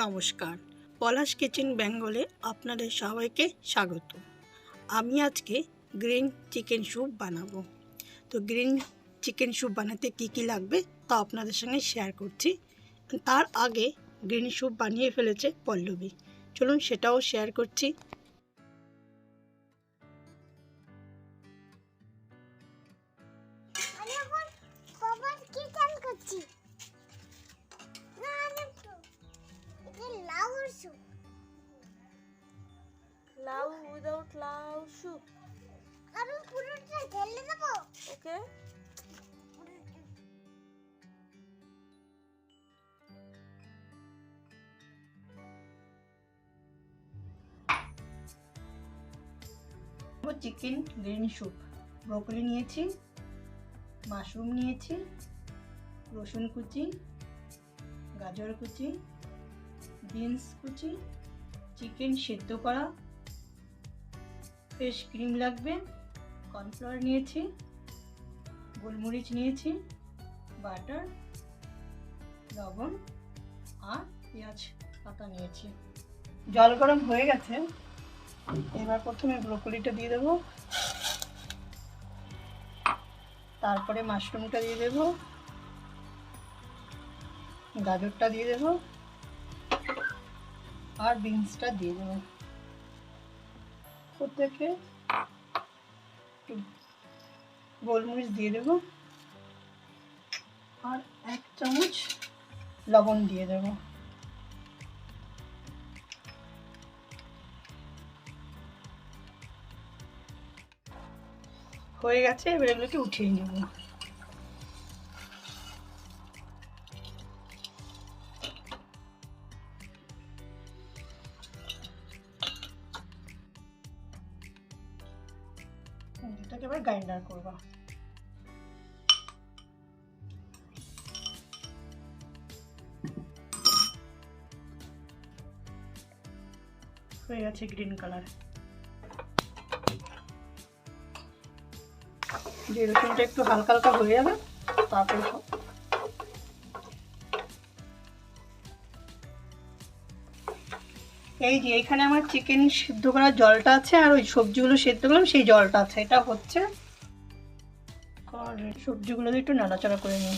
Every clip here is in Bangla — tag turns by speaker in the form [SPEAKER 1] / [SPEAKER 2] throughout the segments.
[SPEAKER 1] নমস্কার, পলাশ কিচেন বেঙ্গলে আপনাদের সবাইকে স্বাগত। আমি আজকে গ্রিন চিকেন স্যুপ বানাবো। তো গ্রিন চিকেন স্যুপ বানাতে কি লাগবে তা আপনাদের সঙ্গে শেয়ার করছি। তার আগে গ্রিন স্যুপ বানিয়ে ফেলেছে পল্লবী, চলুন সেটাও শেয়ার করছি।
[SPEAKER 2] লাউ উইদাউট লাউ স্যুপ।
[SPEAKER 3] আমি পুরোটা ঢেলে দেব।
[SPEAKER 2] ওকে,
[SPEAKER 1] চিকেন গ্রিন স্যুপ। ব্রোকলি নিয়েছি, মাশরুম নিয়েছি, রসুন কুচি, গাজর কুচি, বিনস কুচি, চিকেন সেদ্ধ করা, ফ্রেশ ক্রিম লাগবে, কর্নফ্লাওয়ার নিয়েছি, গোলমরিচ নিয়েছি, বাটার, লবণ আর পেঁয়াজ পাতা নিয়েছি। জল গরম হয়ে গেছে, এবার প্রথমে ব্রোকলিটা দিয়ে দেবো, তারপরে মাশরুমটা দিয়ে দেবো, গাজরটা দিয়ে দেবো আর বিনসটা দিয়ে দেবো। প্রত্যেকে গোলমরিচ দিয়ে দেবো আর 1 চামচ লবণ দিয়ে দেবো। হয়ে গেছে, এবার এগুলোকে উঠিয়ে নেব। এটাকে এবার গ্রাইন্ডার করব। হয়ে গেছে গ্রিন কালার। যে রসুনটা একটু হালকা হালকা হয়ে যাবে, তারপরে এই যে এখানে আমার চিকেন সিদ্ধ করার জলটা আছে আর ওই সবজিগুলো সেদ্ধ করলাম সেই জলটা আছে, এটা হচ্ছে। আর সবজিগুলো একটু নাড়াচাড়া করে নিই।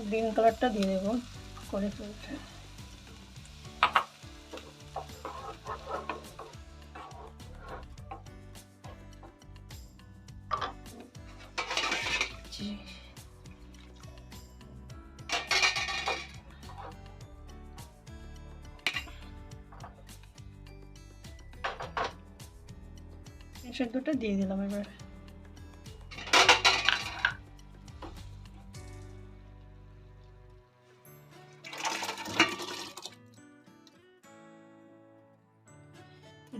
[SPEAKER 1] গ্রিন কালারটা দিয়ে দেবো করে ফেলতে। সেদ্ধটা দিয়ে দিলাম। এবার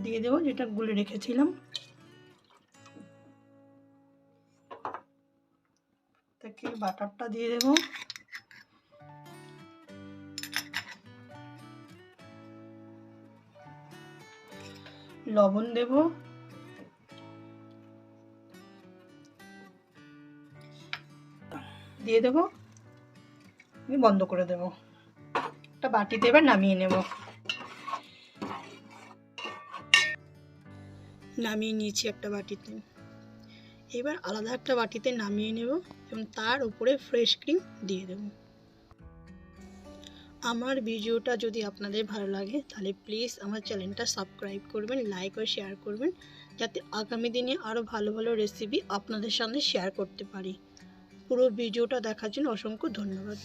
[SPEAKER 1] দিয়ে দেবো যেটা গুলে রেখেছিলাম, তাকে বাটারটা দিয়ে দেবো, লবণ দেব, দিয়ে দেবো, বন্ধ করে দেব। একটা বাটিতে এবার নামিয়ে নেব। নামিয়ে নিয়েছি একটা বাটিতে। এবার আলাদা একটা বাটিতে নামিয়ে নেব এবং তার উপরে ফ্রেশ ক্রিম দিয়ে দেব। আমার ভিডিওটা যদি আপনাদের ভালো লাগে তাহলে প্লিজ আমার চ্যানেলটা সাবস্ক্রাইব করবেন, লাইক ও শেয়ার করবেন, যাতে আগামী দিনে আরও ভালো ভালো রেসিপি আপনাদের সামনে শেয়ার করতে পারি। পুরো ভিডিওটা দেখার জন্য অসংখ্য ধন্যবাদ।